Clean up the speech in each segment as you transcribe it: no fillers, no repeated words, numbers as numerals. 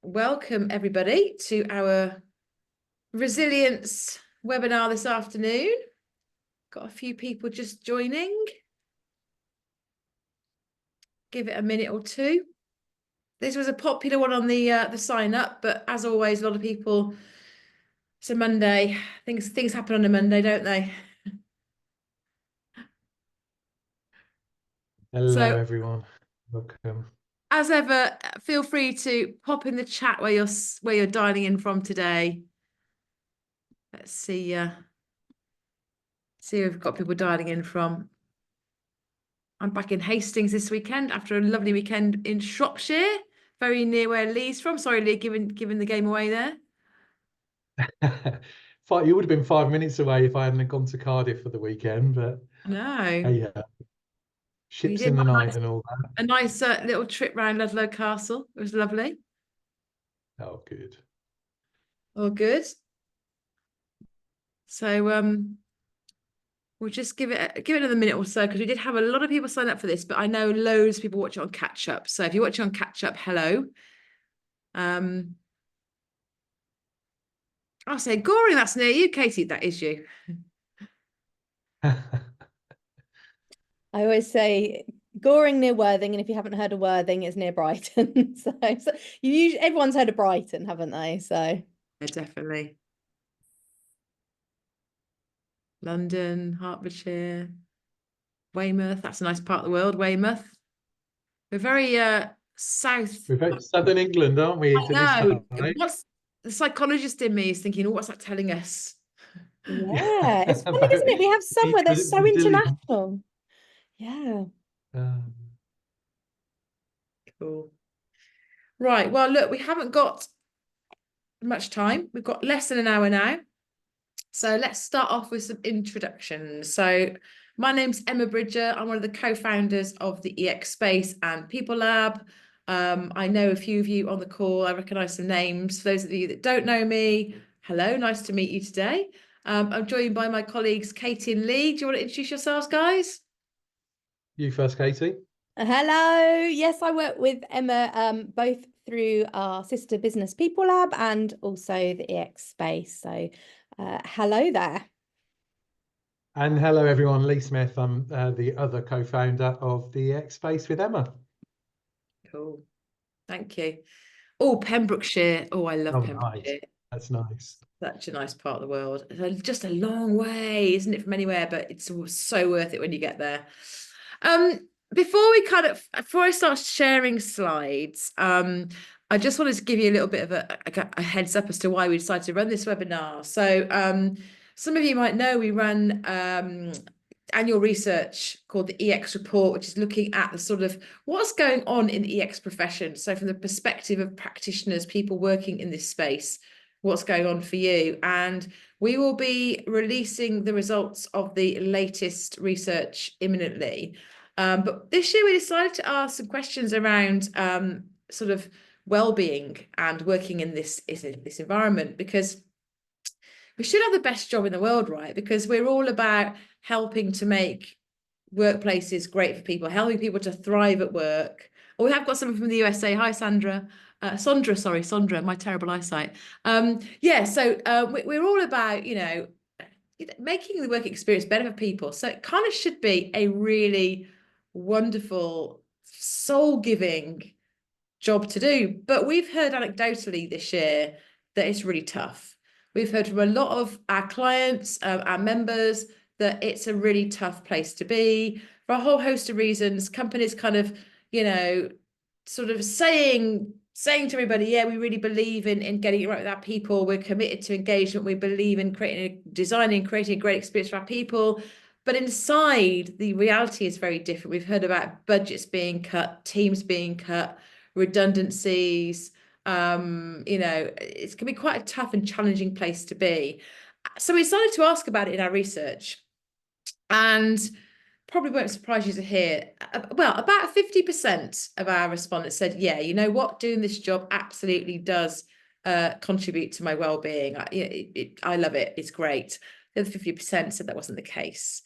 welcome everybody to our resilience webinar this afternoon. Got a few people just joining. Give it a minute or two. This was a popular one on the sign up, but as always, a lot of people. It's a Monday. Things happen on a Monday, don't they? Hello, everyone. Welcome. As ever, feel free to pop in the chat where you're dialing in from today. Let's see. See who we've got people dialing in from. I'm back in Hastings this weekend after a lovely weekend in Shropshire, very near where Lee's from. Sorry, Lee, giving the game away there. You would have been 5 minutes away if I hadn't gone to Cardiff for the weekend, but No, hey, you ships did in the night nice, and all that. a nice little trip around Ludlow Castle. It was lovely. Oh, good. All good. So we'll just give it another minute or so because we did have a lot of people sign up for this, but I know loads of people watch it on catch up. So if you're watching on catch up, hello. I'll say Goring, that's near you, Katie. That is you. I always say Goring near Worthing, and if you haven't heard of Worthing, it's near Brighton. so everyone's heard of Brighton, haven't they? So Yeah, definitely. London, Hertfordshire, Weymouth. That's a nice part of the world, Weymouth. We're very south. We're very southern England, aren't we? I know. What's the psychologist in me is thinking, oh, what's that telling us? yeah, it's funny, isn't it? We have somewhere that's so international. Yeah. Cool. Right. Well, look, we haven't got much time. We've got less than an hour now. So let's start off with some introductions. So my name's Emma Bridger. I'm one of the co-founders of the EX Space and People Lab. I know a few of you on the call. I recognise some names. For those of you that don't know me, hello, nice to meet you today. I'm joined by my colleagues Katie and Lee. Do you want to introduce yourselves, guys? You first, Katie. Hello. Yes, I work with Emma both through our sister business People Lab and also the EX Space. So hello there. And hello, everyone. Lee Smith. I'm the other co-founder of the EX Space with Emma. Cool. Thank you. Oh, Pembrokeshire. Oh, I love Pembrokeshire. Nice. That's nice. Such a nice part of the world. It's just a long way, isn't it, from anywhere? But it's so worth it when you get there. Before I start sharing slides, I just wanted to give you a little bit of a heads up as to why we decided to run this webinar. So some of you might know we run annual research called the EX report, which is looking at the sort of what's going on in the EX profession. So from the perspective of practitioners, people working in this space, what's going on for you. And we will be releasing the results of the latest research imminently. But this year we decided to ask some questions around sort of well-being and working in this environment, because we should have the best job in the world, right? Because we're all about helping to make workplaces great for people, helping people to thrive at work. Or we have got someone from the USA. Hi, Sandra. Sondra, my terrible eyesight. We're all about, making the work experience better for people. So it kind of should be a really wonderful, soul-giving job to do. But we've heard anecdotally this year that it's really tough. We've heard from a lot of our clients, our members, that it's a really tough place to be for a whole host of reasons. Companies kind of, sort of saying to everybody, yeah, we really believe in getting it right with our people. We're committed to engagement. We believe in designing, creating a great experience for our people. But inside, the reality is very different. We've heard about budgets being cut, teams being cut, redundancies. It's going to be quite a tough and challenging place to be. So we decided to ask about it in our research. And probably won't surprise you to hear, well, about 50% of our respondents said, yeah, you know what, doing this job absolutely does contribute to my well-being. I love it. It's great. The other 50% said that wasn't the case.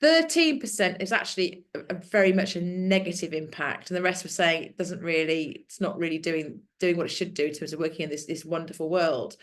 13% is actually very much a negative impact, and the rest were saying it's not really doing what it should do in terms of working in this wonderful world.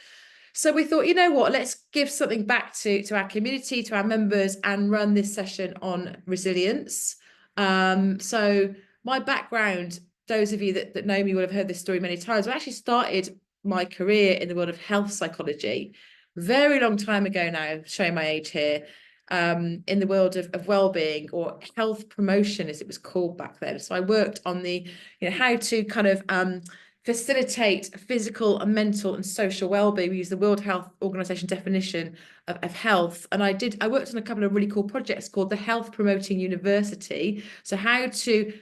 So we thought, you know what, let's give something back to our community, to our members, and run this session on resilience. So my background, those of you that know me will have heard this story many times. I actually started my career in the world of health psychology very long time ago now, showing my age here, in the world of well-being, or health promotion as it was called back then. So I worked on the, how to kind of facilitate physical and mental and social well-being. We use the World Health Organization definition of health. And I worked on a couple of really cool projects called the Health Promoting University. So how to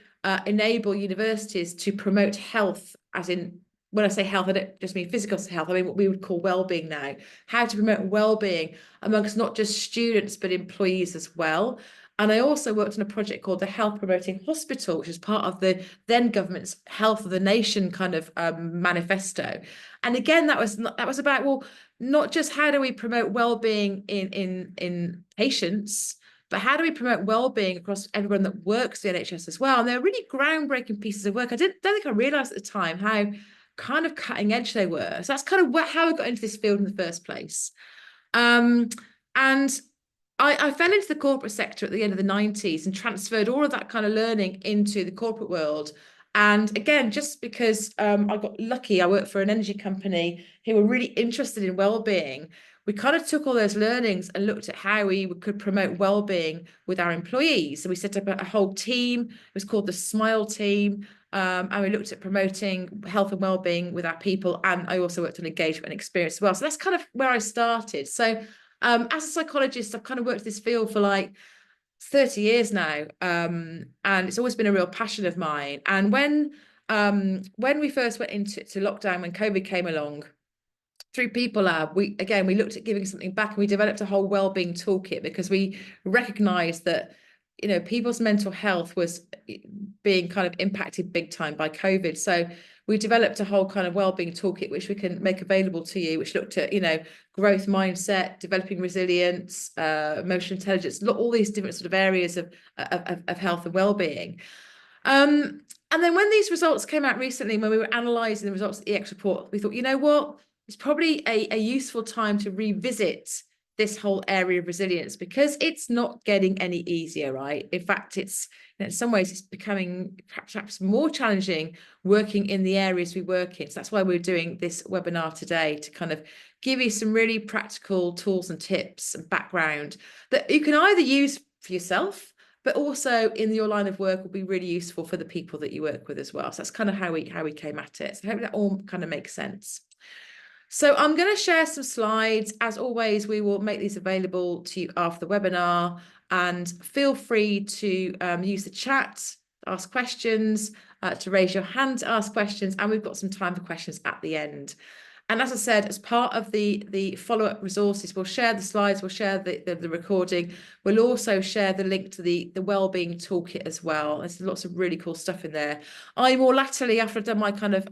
enable universities to promote health, as in, when I say health, I don't just mean physical health, I mean what we would call well-being now. How to promote well-being amongst not just students, but employees as well. And I also worked on a project called the Health Promoting Hospital, which is part of the then government's Health of the Nation kind of manifesto. And again, that was about, well, not just how do we promote well-being in patients, but how do we promote well-being across everyone that works in the NHS as well? And they're really groundbreaking pieces of work. I don't think I realised at the time how kind of cutting edge they were. So that's kind of how I got into this field in the first place. And I fell into the corporate sector at the end of the 90s and transferred all of that kind of learning into the corporate world. And again, just because I got lucky, I worked for an energy company who were really interested in well-being. We kind of took all those learnings and looked at how we could promote well-being with our employees. So we set up a whole team. It was called the Smile Team. And we looked at promoting health and well-being with our people. And I also worked on engagement and experience as well. So that's kind of where I started. So as a psychologist, I've kind of worked in this field for like 30 years now. And it's always been a real passion of mine. And when we first went into lockdown, when COVID came along, through People Lab, we looked at giving something back, and we developed a whole wellbeing toolkit because we recognized that, people's mental health was being kind of impacted big time by COVID. So we developed a whole kind of wellbeing toolkit, which we can make available to you, which looked at, growth mindset, developing resilience, emotional intelligence, all these different sort of areas of health and wellbeing. And then when these results came out recently, when we were analysing the results of the EX report, we thought, you know what? It's probably a useful time to revisit this whole area of resilience, because it's not getting any easier, right? In fact, it's, in some ways, it's becoming perhaps more challenging working in the areas we work in. So that's why we're doing this webinar today, to kind of give you some really practical tools and tips and background that you can either use for yourself, but also in your line of work will be really useful for the people that you work with as well. So that's kind of how we came at it. So I hope that all kind of makes sense. So I'm going to share some slides. As always, we will make these available to you after the webinar, and feel free to use the chat to ask questions, to raise your hand to ask questions, and we've got some time for questions at the end. And as I said, as part of the follow-up resources, we'll share the slides, we'll share the recording. We'll also share the link to the wellbeing toolkit as well. There's lots of really cool stuff in there. I more latterly, after I've done my kind of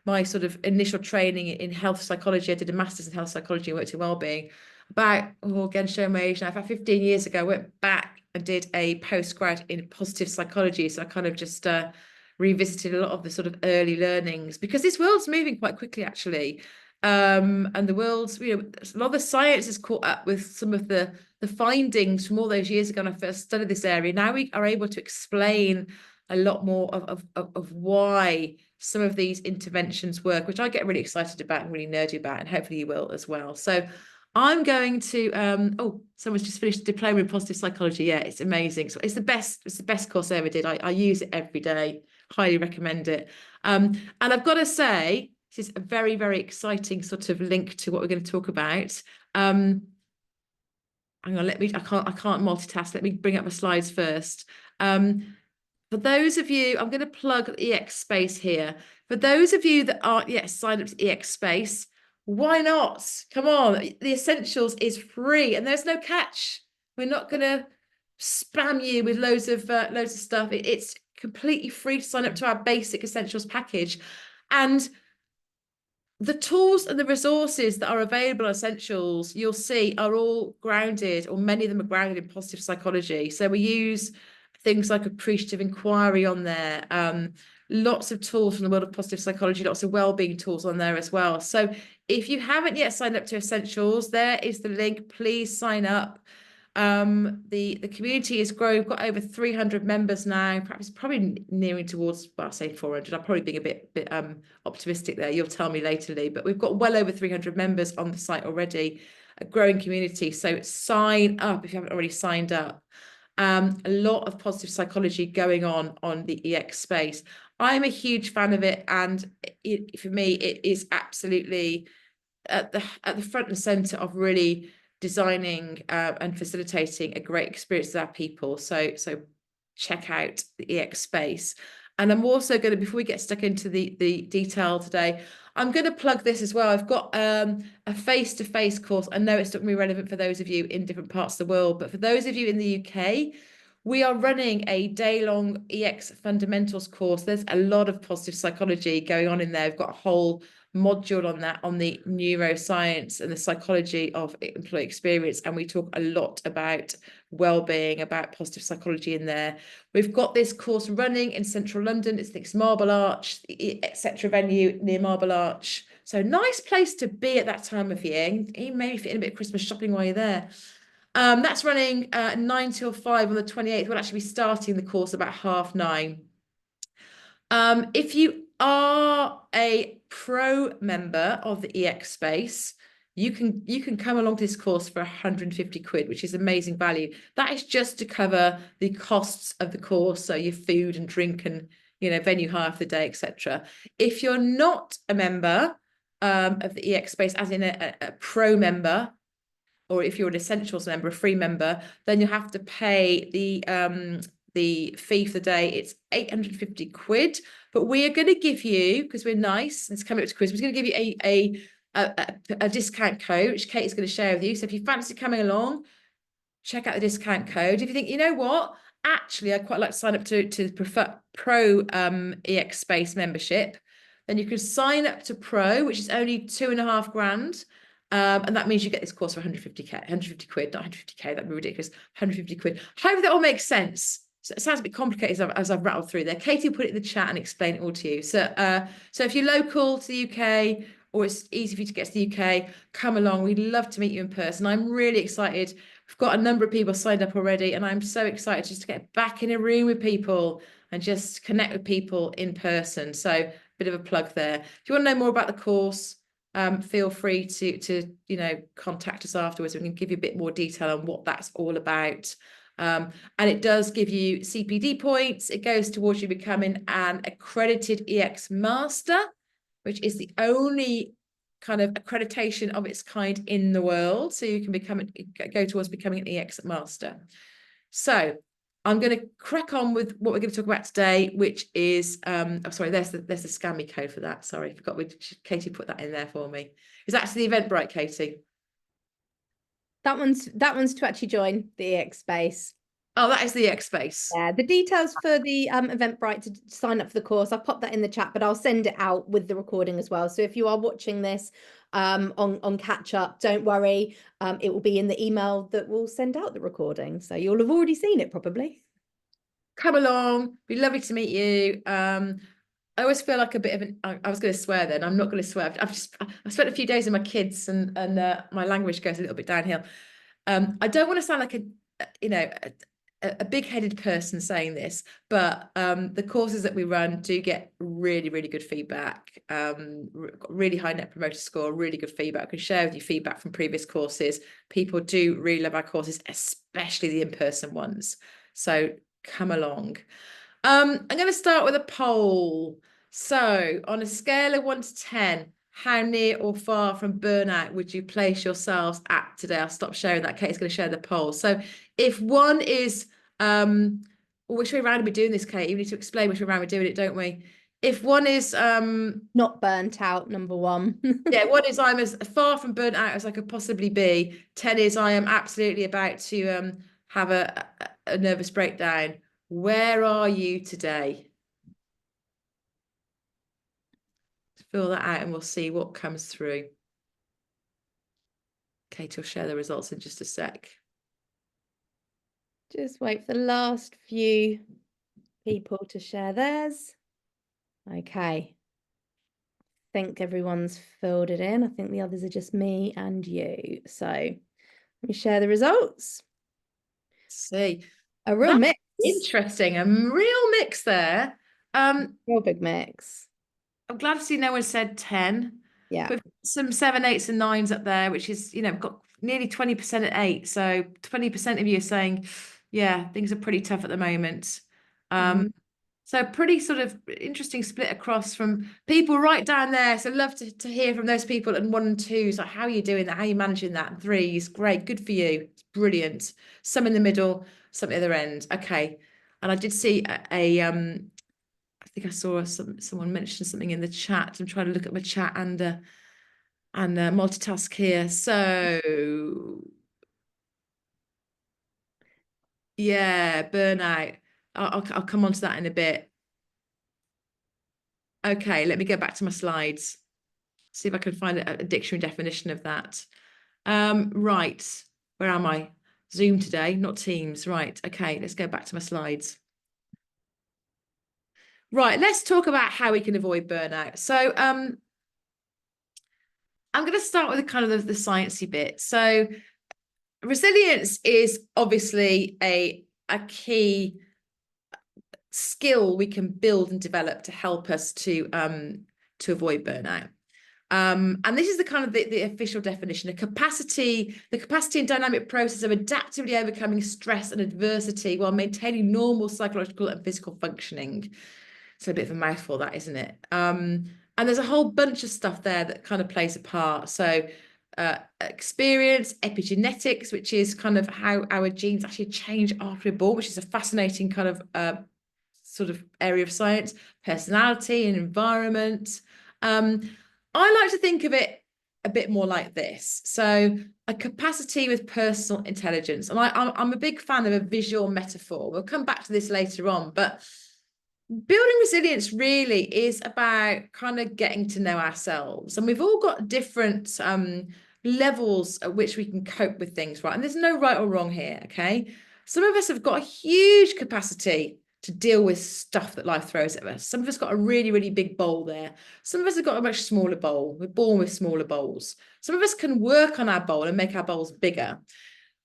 my sort of initial training in health psychology, I did a master's in health psychology and worked in wellbeing. Again, showing my age now, about 15 years ago, I went back and did a postgrad in positive psychology. So I kind of just revisited a lot of the sort of early learnings, because this world's moving quite quickly, actually. And the world's, a lot of the science has caught up with some of the findings from all those years ago when I first studied this area. Now we are able to explain a lot more of why some of these interventions work, which I get really excited about and really nerdy about, and hopefully you will as well. So I'm going to, someone's just finished a diploma in positive psychology. Yeah, it's amazing. So it's the best course I ever did. I use it every day, highly recommend it. And I've got to say, this is a very, very exciting sort of link to what we're going to talk about. Hang on, I can't multitask. Let me bring up my slides first. For those of you, I'm going to plug EX Space here. For those of you that aren't yet signed up to EX Space, why not? Come on, the Essentials is free and there's no catch. We're not going to spam you with loads of stuff. It's completely free to sign up to our basic Essentials package. And the tools and the resources that are available on Essentials, you'll see, are all grounded, or many of them are grounded in positive psychology. So we use things like appreciative inquiry on there, lots of tools from the world of positive psychology, lots of well-being tools on there as well. So if you haven't yet signed up to Essentials, there is the link. Please sign up. The community is growing. We've got over 300 members now. Perhaps it's probably nearing towards, well, I'll say 400. I'm probably being a bit optimistic there. You'll tell me later, Lee, but we've got well over 300 members on the site already, a growing community. So sign up if you haven't already signed up. A lot of positive psychology going on the EX space. I'm a huge fan of it, and for me, it is absolutely at the front and center of really designing and facilitating a great experience with our people. So check out the EX space. And I'm also going to, before we get stuck into the detail today, I'm going to plug this as well. I've got a face-to-face course. I know it's not going to be relevant for those of you in different parts of the world, but for those of you in the UK, we are running a day-long EX fundamentals course. There's a lot of positive psychology going on in there. We've got a whole module on that, on the neuroscience and the psychology of employee experience, and we talk a lot about well-being, about positive psychology in there. We've got this course running in central London. It's the Marble Arch, etc. venue near Marble Arch, so nice place to be at that time of year. You maybe fit in a bit of Christmas shopping while you're there. That's running 9 till 5 on the 28th. We'll actually be starting the course about 9:30. If you are a pro member of the EX space, you can come along to this course for 150 quid, which is amazing value. That is just to cover the costs of the course, so your food and drink and venue hire for the day, etc. If you're not a member of the EX space, as in a pro member, or if you're an Essentials member, a free member, then you have to pay the fee for the day. It's 850 quid, but we are going to give you, because we're nice, it's coming up to Christmas, we're going to give you a discount code, which Kate is going to share with you. So if you fancy coming along, check out the discount code. If you think, you know what, actually, I'd quite like to sign up to the Pro EX Space membership, then you can sign up to Pro, which is only 2.5 grand. And that means you get this course for 150 quid, not 150k, that'd be ridiculous, 150 quid. Hope that all makes sense. So it sounds a bit complicated as I've rattled through there. Katie will put it in the chat and explain it all to you. So if you're local to the UK, or it's easy for you to get to the UK, come along. We'd love to meet you in person. I'm really excited. We've got a number of people signed up already, and I'm so excited just to get back in a room with people and just connect with people in person. So a bit of a plug there. If you want to know more about the course, feel free to contact us afterwards. We can give you a bit more detail on what that's all about. And it does give you CPD points. It goes towards you becoming an accredited EX master, which is the only kind of accreditation of its kind in the world. So you can go towards becoming an EX master. So I'm going to crack on with what we're going to talk about today, which is, oh, sorry, there's the scammy code for that. Sorry, I forgot. Katie put that in there for me. Is that to the Eventbrite, Katie? That one's to actually join the EX space. Oh, that is the EX space. Yeah, the details for the Eventbrite to sign up for the course, I'll pop that in the chat, but I'll send it out with the recording as well. So if you are watching this on catch up, don't worry, it will be in the email that will send out the recording, so you'll have already seen it probably. Come along, be lovely to meet you. I always feel like a bit of an, I was going to swear then, I'm not going to swear. I've spent a few days with my kids, and my language goes a little bit downhill. I don't want to sound like a big-headed person saying this, but the courses that we run do get really, really good feedback, really high net promoter score, really good feedback. I can share with you feedback from previous courses. People do really love our courses, especially the in-person ones. So come along. I'm going to start with a poll. So on a scale of 1 to 10, how near or far from burnout would you place yourselves at today? I'll stop sharing that. Kate's going to share the poll. So if 1 is, which way around are we doing this, Kate? You need to explain which way around we're doing it, don't we? If 1 is not burnt out, number 1. Yeah, 1 is I'm as far from burnt out as I could possibly be. 10 is I am absolutely about to have a nervous breakdown. Where are you today? fill that out and we'll see what comes through. Kate will share the results in just a sec. Just wait for the last few people to share theirs. Okay. I think everyone's filled it in. I think the others are just me and you. So let me share the results. Let's see. A real mix. Interesting. A real mix there. Real big mix. I'm glad to see no one said 10. Yeah. We've got some 7, 8s and 9s up there, which is, you know, we've got nearly 20% at 8. So 20% of you are saying, yeah, things are pretty tough at the moment. So pretty sort of interesting split across from people right down there. So love to hear from those people and 1 and 2s. Like, how are you doing that? How are you managing that? And 3s, great, good for you. It's brilliant. Some in the middle, some at the other end. Okay. And I did see I think I saw someone mention something in the chat. I'm trying to look at my chat and multitask here. So yeah, burnout. I'll come on to that in a bit. Okay, let me go back to my slides. See if I can find a dictionary definition of that. Right, where am I? Zoom today, not Teams. Right, okay, let's go back to my slides. Right, let's talk about how we can avoid burnout. So I'm going to start with the kind of the sciencey bit. So resilience is obviously a key skill we can build and develop to help us to avoid burnout. And this is the kind of the official definition: the capacity and dynamic process of adaptively overcoming stress and adversity while maintaining normal psychological and physical functioning. It's a bit of a mouthful, that, isn't it? And there's a whole bunch of stuff there that kind of plays a part. So experience, epigenetics, which is kind of how our genes actually change after we're born, which is a fascinating kind of sort of area of science. Personality and environment. I like to think of it a bit more like this. So a capacity with personal intelligence. And I'm a big fan of a visual metaphor. We'll come back to this later on, but building resilience really is about kind of getting to know ourselves. And we've all got different levels at which we can cope with things, right? And there's no right or wrong here, okay? Some of us have got a huge capacity to deal with stuff that life throws at us. Some of us got a really, really big bowl there. Some of us have got a much smaller bowl. We're born with smaller bowls. Some of us can work on our bowl and make our bowls bigger.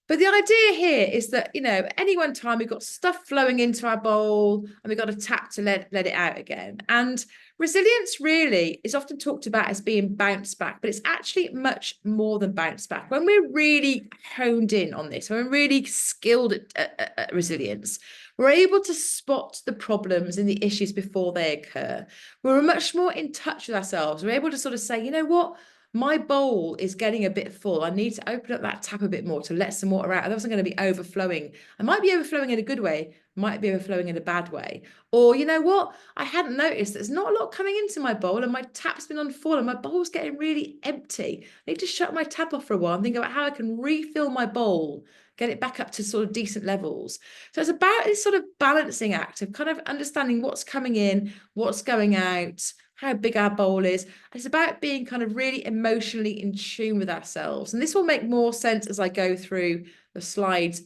But the idea here is that, you know, at any one time we've got stuff flowing into our bowl and we've got a tap to let it out again. And resilience really is often talked about as being bounce back, but it's actually much more than bounce back. When we're really honed in on this, when we're really skilled at resilience, we're able to spot the problems and the issues before they occur. We're much more in touch with ourselves. We're able to sort of say, you know what? My bowl is getting a bit full. I need to open up that tap a bit more to let some water out. Otherwise, I'm going to be overflowing. I might be overflowing in a good way, might be overflowing in a bad way. Or, you know what? I hadn't noticed there's not a lot coming into my bowl and my tap's been on full and my bowl's getting really empty. I need to shut my tap off for a while and think about how I can refill my bowl, get it back up to sort of decent levels. So it's about this sort of balancing act of kind of understanding what's coming in, what's going out, how big our bowl is. It's about being kind of really emotionally in tune with ourselves. And this will make more sense as I go through the slides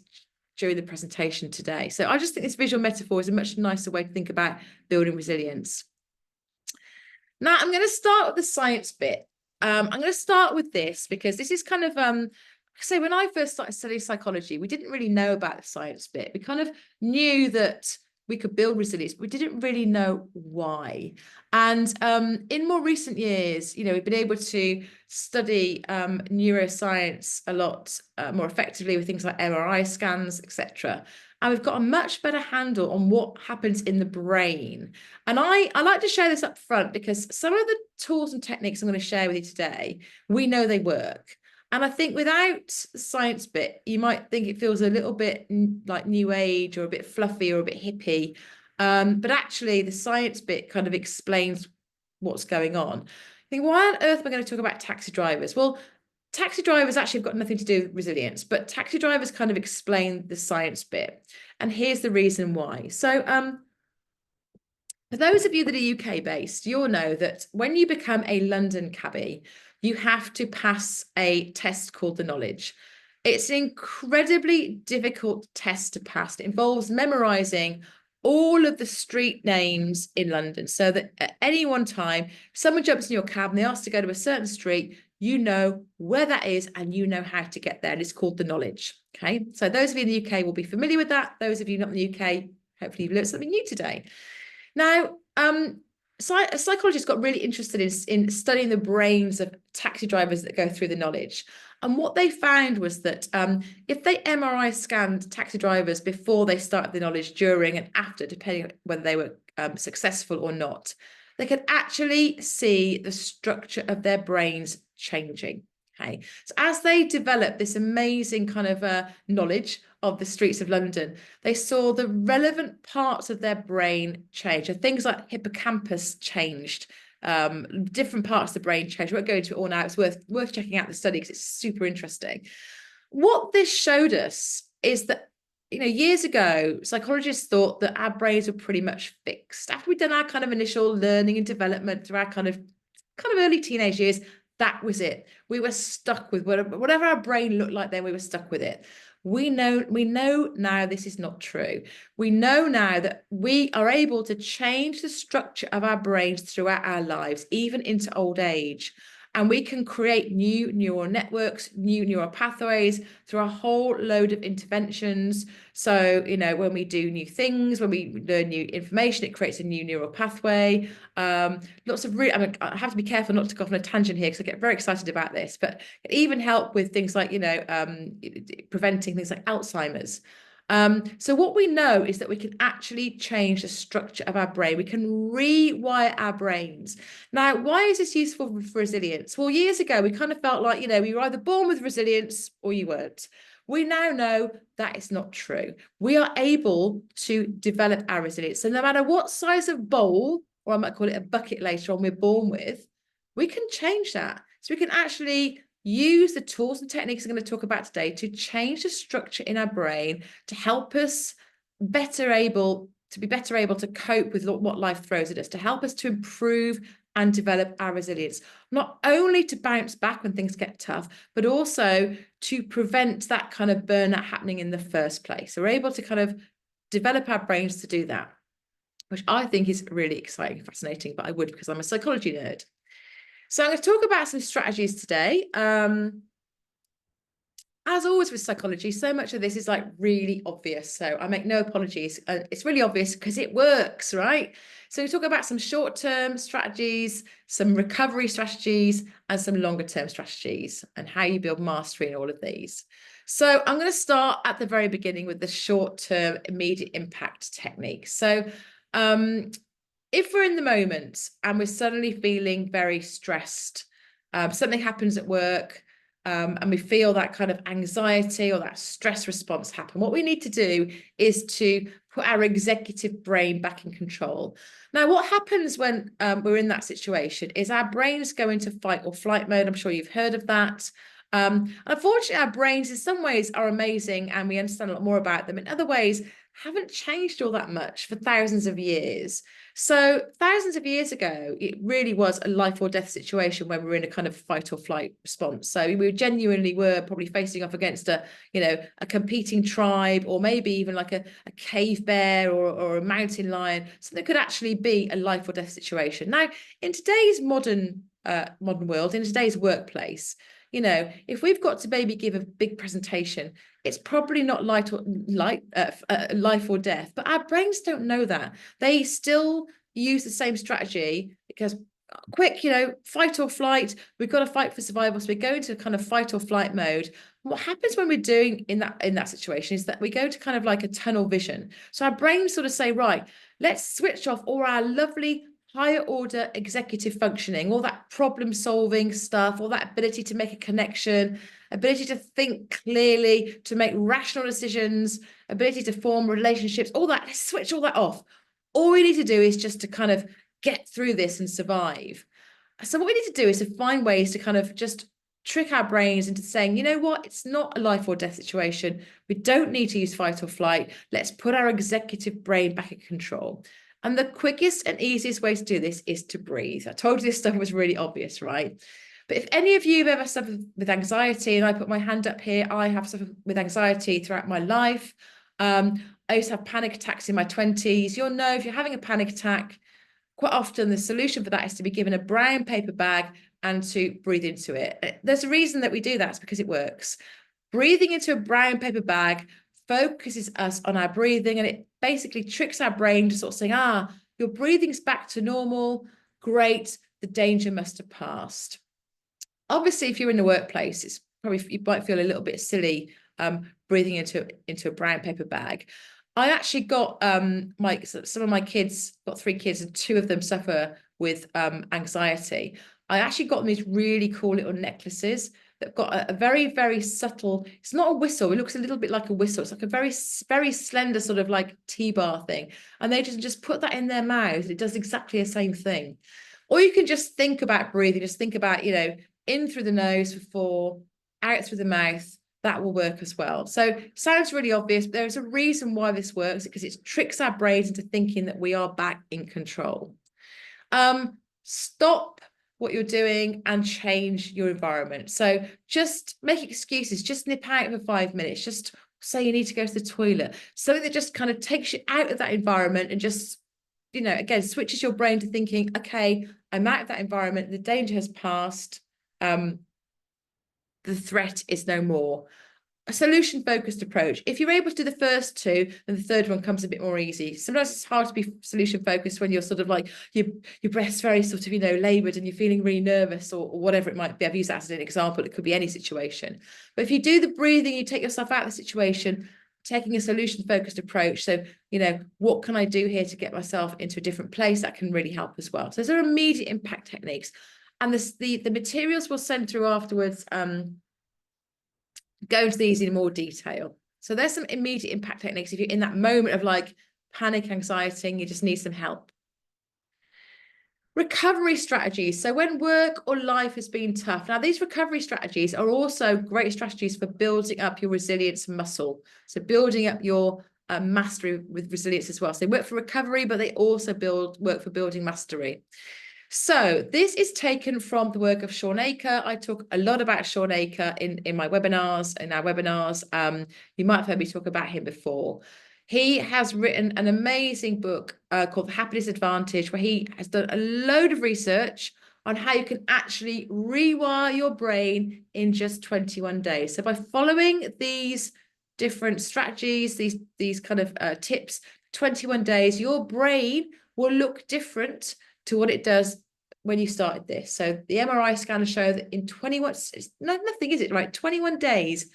during the presentation today. So I just think this visual metaphor is a much nicer way to think about building resilience. Now, I'm going to start with the science bit. I'm going to start with this because this is kind of, so when I first started studying psychology, we didn't really know about the science bit. We kind of knew that we could build resilience, but we didn't really know why. And in more recent years, you know, we've been able to study neuroscience a lot more effectively with things like MRI scans, etc. And we've got a much better handle on what happens in the brain. And I like to share this up front because some of the tools and techniques I'm going to share with you today, we know they work. And I think without the science bit, you might think it feels a little bit like new age or a bit fluffy or a bit hippie. But actually the science bit kind of explains what's going on. I think, why on earth am I going to talk about taxi drivers? Well, taxi drivers actually have got nothing to do with resilience, but taxi drivers kind of explain the science bit. And here's the reason why. So For those of you that are UK based, you'll know that when you become a London cabbie, you have to pass a test called the knowledge. It's an incredibly difficult test to pass. It involves memorizing all of the street names in London so that at any one time, if someone jumps in your cab and they ask to go to a certain street, you know where that is and you know how to get there. And it's called the knowledge. Okay. So those of you in the UK will be familiar with that. Those of you not in the UK, hopefully you've learned something new today. Now, psychologists got really interested in studying the brains of taxi drivers that go through the knowledge. And what they found was that if they MRI scanned taxi drivers before they started the knowledge, during and after, depending on whether they were successful or not, they could actually see the structure of their brains changing. Okay, so as they developed this amazing kind of knowledge of the streets of London, they saw the relevant parts of their brain change. So things like hippocampus changed, different parts of the brain changed. We won't go into it all now. It's worth checking out the study because it's super interesting. What this showed us is that, you know, years ago, psychologists thought that our brains were pretty much fixed. After we'd done our kind of initial learning and development through our kind of early teenage years, that was it. We were stuck with whatever our brain looked like then, we were stuck with it. We know now this is not true. We know now that we are able to change the structure of our brains throughout our lives, even into old age. And we can create new neural networks, new neural pathways through a whole load of interventions. So, you know, when we do new things, when we learn new information, it creates a new neural pathway. Lots of really, I mean, I have to be careful not to go off on a tangent here because I get very excited about this, but it even help with things like, you know, preventing things like Alzheimer's. So what we know is that we can actually change the structure of our brain. We can rewire our brains. Now, why is this useful for resilience? Well, years ago, we kind of felt like, you know, we were either born with resilience or you weren't. We now know that is not true. We are able to develop our resilience. So no matter what size of bowl, or I might call it a bucket later on, we're born with, we can change that. So we can actually use the tools and techniques I'm going to talk about today to change the structure in our brain to help us be better able to cope with what life throws at us, to help us to improve and develop our resilience, not only to bounce back when things get tough, but also to prevent that kind of burnout happening in the first place. So we're able to kind of develop our brains to do that, which I think is really exciting and fascinating, but I would because I'm a psychology nerd. So I'm going to talk about some strategies today. As always with psychology, so much of this is like really obvious. So I make no apologies. It's really obvious because it works, right? So we talk about some short-term strategies, some recovery strategies, and some longer-term strategies, and how you build mastery in all of these. So I'm going to start at the very beginning with the short-term immediate impact techniques. So if we're in the moment and we're suddenly feeling very stressed, something happens at work, and we feel that kind of anxiety or that stress response happen, what we need to do is to put our executive brain back in control. Now, what happens when we're in that situation is our brains go into fight or flight mode. I'm sure you've heard of that. Unfortunately, our brains in some ways are amazing and we understand a lot more about them. In other ways, haven't changed all that much for thousands of years. So thousands of years ago, it really was a life or death situation when we were in a kind of fight or flight response. So we genuinely were probably facing off against a competing tribe, or maybe even like a cave bear or a mountain lion. So there could actually be a life or death situation. Now, in today's modern world, in today's workplace, you know, if we've got to maybe give a big presentation, it's probably not life or death, but our brains don't know that. They still use the same strategy because quick, you know, fight or flight, we've got to fight for survival. So we go into kind of fight or flight mode. What happens when we're doing in that situation is that we go to kind of like a tunnel vision. So our brains sort of say, right, let's switch off all our lovely higher order executive functioning, all that problem solving stuff, all that ability to make a connection, ability to think clearly, to make rational decisions, ability to form relationships, all that. Let's switch all that off. All we need to do is just to kind of get through this and survive. So what we need to do is to find ways to kind of just trick our brains into saying, you know what, it's not a life or death situation. We don't need to use fight or flight. Let's put our executive brain back in control. And the quickest and easiest way to do this is to breathe. I told you this stuff was really obvious, right? But if any of you have ever suffered with anxiety, and I put my hand up here, I have suffered with anxiety throughout my life. I used to have panic attacks in my 20s. You'll know if you're having a panic attack, quite often the solution for that is to be given a brown paper bag and to breathe into it. There's a reason that we do that. It's because it works. Breathing into a brown paper bag focuses us on our breathing, and it basically tricks our brain to sort of saying, your breathing's back to normal. Great, the danger must have passed. Obviously, if you're in the workplace, it's probably, you might feel a little bit silly breathing into a brown paper bag. I actually got some of my kids, got 3 kids, and 2 of them suffer with anxiety. I actually got them these really cool little necklaces that got a very, very subtle, it's not a whistle, it looks a little bit like a whistle. It's like a very, very slender sort of like T-bar thing. And they just put that in their mouth. It does exactly the same thing. Or you can just think about breathing, just think about, in through the nose for 4, out through the mouth. That will work as well. So sounds really obvious, but there's a reason why this works, because it tricks our brains into thinking that we are back in control. Stop what you're doing and change your environment. So just make excuses, just nip out for 5 minutes, just say you need to go to the toilet, something that just kind of takes you out of that environment and just, again, switches your brain to thinking, okay, I'm out of that environment, the danger has passed, the threat is no more. A solution-focused approach. If you're able to do the first 2, then the third one comes a bit more easy. Sometimes it's hard to be solution-focused when you're sort of like, your breath's very sort of, laboured, and you're feeling really nervous, or whatever it might be. I've used that as an example. It could be any situation. But if you do the breathing, you take yourself out of the situation, taking a solution-focused approach. So, what can I do here to get myself into a different place? That can really help as well. So those are immediate impact techniques. And the materials we'll send through afterwards, go into these in more detail. So there's some immediate impact techniques if you're in that moment of like panic, anxiety, and you just need some help. Recovery strategies. So when work or life has been tough, now these recovery strategies are also great strategies for building up your resilience muscle. So building up your mastery with resilience as well. So they work for recovery, but they also work for building mastery. So this is taken from the work of Shawn Achor. I talk a lot about Shawn Achor in my webinars, in our webinars. You might have heard me talk about him before. He has written an amazing book called The Happiness Advantage, where he has done a load of research on how you can actually rewire your brain in just 21 days. So by following these different strategies, these kind of tips, 21 days, your brain will look different to what it does when you started this. So the MRI scanners show that in 21, nothing is it, right? 21 days,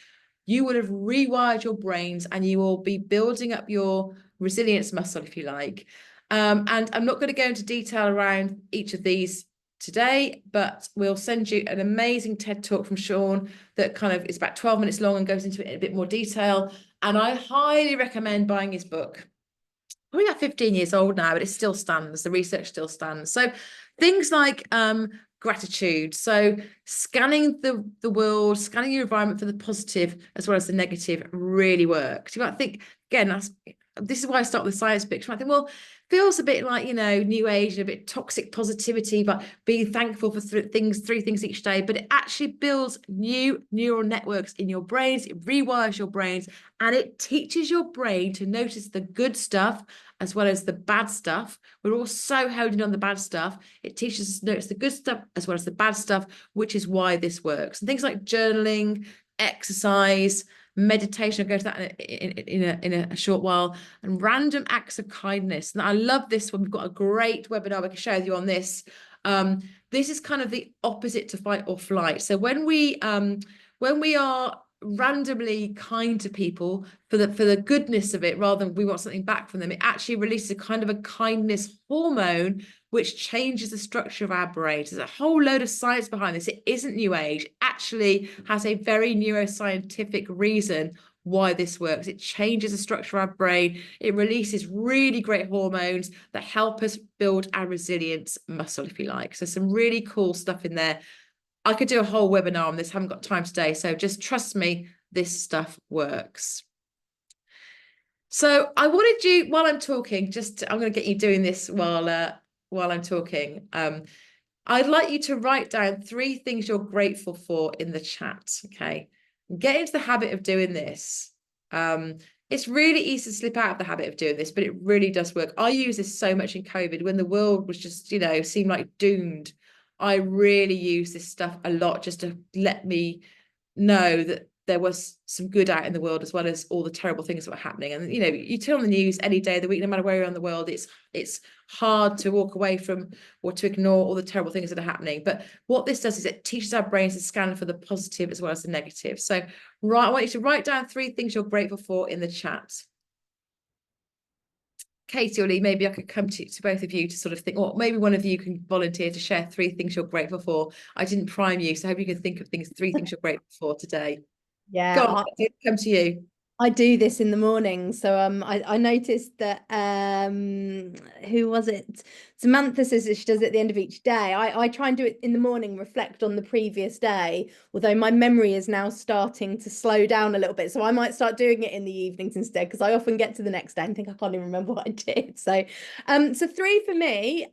you will have rewired your brains and you will be building up your resilience muscle, if you like. And I'm not going to go into detail around each of these today, but we'll send you an amazing TED talk from Shawn that kind of is about 12 minutes long and goes into it in a bit more detail. And I highly recommend buying his book. Probably about 15 years old now, but it still stands. The research still stands. So things like gratitude. So scanning the world, scanning your environment for the positive as well as the negative really works. You might think, again, this is why I start with the science bit. You might think, well, feels a bit like, new age, a bit toxic positivity, but being thankful for 3 things each day. But it actually builds new neural networks in your brains. It rewires your brains, and it teaches your brain to notice the good stuff as well as the bad stuff. We're all so honed in on the bad stuff. It teaches us to notice the good stuff as well as the bad stuff, which is why this works. And things like journaling, exercise, meditation, I'll go to that in a short while, and random acts of kindness. And I love this one. We've got a great webinar we can share with you on this. This is kind of the opposite to fight or flight. So when we are randomly kind to people for the goodness of it, rather than we want something back from them, it actually releases a kind of a kindness hormone, which changes the structure of our brain. There's a whole load of science behind this. It isn't new age. It actually has a very neuroscientific reason why this works. It changes the structure of our brain. It releases really great hormones that help us build our resilience muscle, if you like. So some really cool stuff in there. I could do a whole webinar on this. Haven't got time today. So just trust me, this stuff works. So I wanted you, while I'm talking, I'm going to get you doing this while I'm talking. I'd like you to write down 3 things you're grateful for in the chat. Okay, get into the habit of doing this. It's really easy to slip out of the habit of doing this, but it really does work. I use this so much in COVID when the world was just, seemed like doomed. I really use this stuff a lot just to let me know that there was some good out in the world as well as all the terrible things that were happening. And you turn on the news any day of the week, no matter where you're in the world, it's hard to walk away from or to ignore all the terrible things that are happening. But what this does is it teaches our brains to scan for the positive as well as the negative. So I want you to write down 3 things you're grateful for in the chat. Katie or Lee, maybe I could come to both of you to sort of think, or maybe one of you can volunteer to share 3 things you're grateful for. I didn't prime you, so I hope you can think of 3 things you're grateful for today. Yeah, Go on, come to you. I do this in the morning. So I noticed that who was it? Samantha says that she does it at the end of each day. I try and do it in the morning, reflect on the previous day, although my memory is now starting to slow down a little bit. So I might start doing it in the evenings instead, because I often get to the next day and think I can't even remember what I did. So 3 for me.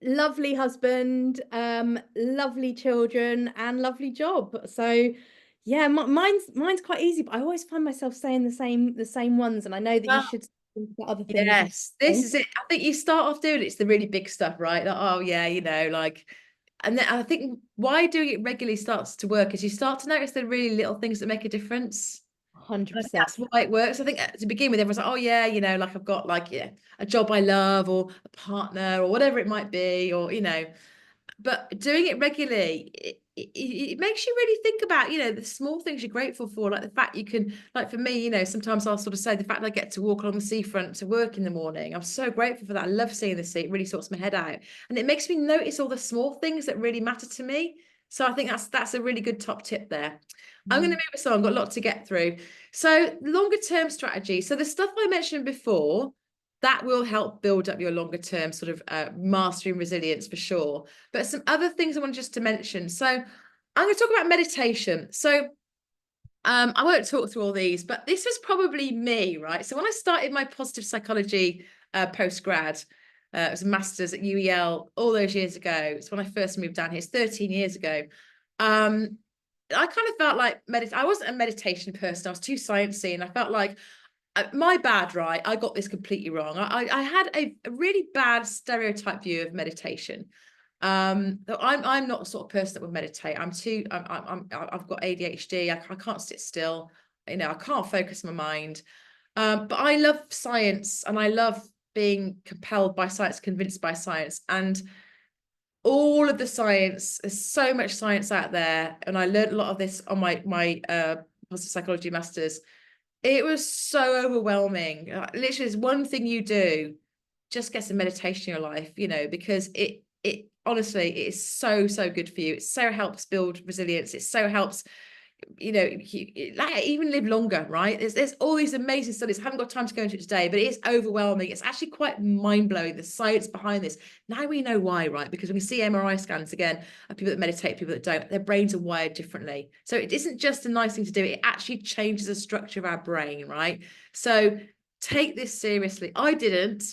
Lovely husband, lovely children, and lovely job. So yeah, mine's quite easy, but I always find myself saying the same ones, and I know that you should think about other things. Yes, this is it. I think you start off doing it's the really big stuff, right? Like, oh yeah, and then I think why doing it regularly starts to work is you start to notice the really little things that make a difference. 100%. That's why it works. I think to begin with, everyone's like, oh yeah, like I've got a job I love or a partner or whatever it might be, or but doing it regularly, it makes you really think about, the small things you're grateful for, like the fact you can, like for me, sometimes I'll sort of say the fact that I get to walk along the seafront to work in the morning. I'm so grateful for that. I love seeing the sea. It really sorts my head out. And it makes me notice all the small things that really matter to me. So I think that's a really good top tip there. I'm going to move us on. I've got a lot to get through. So longer term strategy. So the stuff I mentioned before, that will help build up your longer term sort of mastery and resilience for sure. But some other things I want just to mention. So I'm going to talk about meditation. So I won't talk through all these, but this was probably me, right? So when I started my positive psychology postgrad, it was a master's at UEL all those years ago. It's when I first moved down here. It's 13 years ago. I kind of felt like I wasn't a meditation person. I was too sciencey, and I felt like my bad, right? I got this completely wrong. I had a really bad stereotype view of meditation. I'm not the sort of person that would meditate. I've got ADHD. I can't sit still. I can't focus my mind. But I love science, and I love being compelled by science, convinced by science, and all of the science. There's so much science out there, and I learned a lot of this on my positive psychology masters. It was so overwhelming. Literally, there's one thing you do, just get some meditation in your life, because it honestly, it is so good for you. It so helps build resilience. It so helps, even live longer, right? There's all these amazing studies. I haven't got time to go into it today, but it is overwhelming. It's actually quite mind-blowing, the science behind this. Now we know why, right? Because when we see MRI scans again of people that meditate, people that don't, their brains are wired differently. So it isn't just a nice thing to do. It actually changes the structure of our brain, right? So take this seriously. I didn't,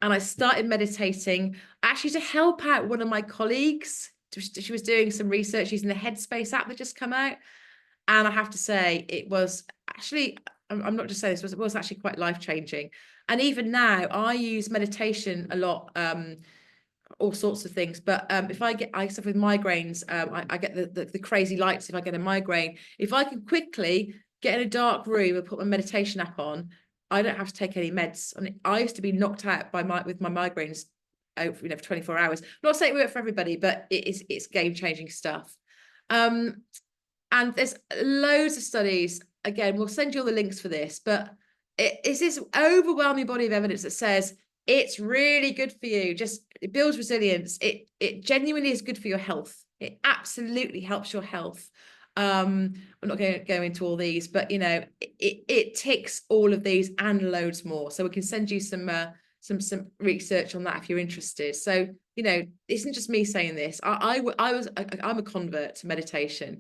and I started meditating actually to help out one of my colleagues. She was doing some research using the Headspace app that just come out. And I have to say, it was actually, I'm not just saying this, it was actually quite life-changing. And even now, I use meditation a lot, all sorts of things. But if I suffer with migraines, I get the crazy lights if I get a migraine. If I can quickly get in a dark room and put my meditation app on, I don't have to take any meds. And I used to be knocked out with my migraines over, for 24 hours. I'm not saying it worked for everybody, but it's game-changing stuff. And there's loads of studies. Again, we'll send you all the links for this, but it's this overwhelming body of evidence that says it's really good for you. It builds resilience. It genuinely is good for your health. It absolutely helps your health. I'm not going to go into all these, but it ticks all of these and loads more. So we can send you some research on that if you're interested. So it isn't just me saying this. I'm a convert to meditation.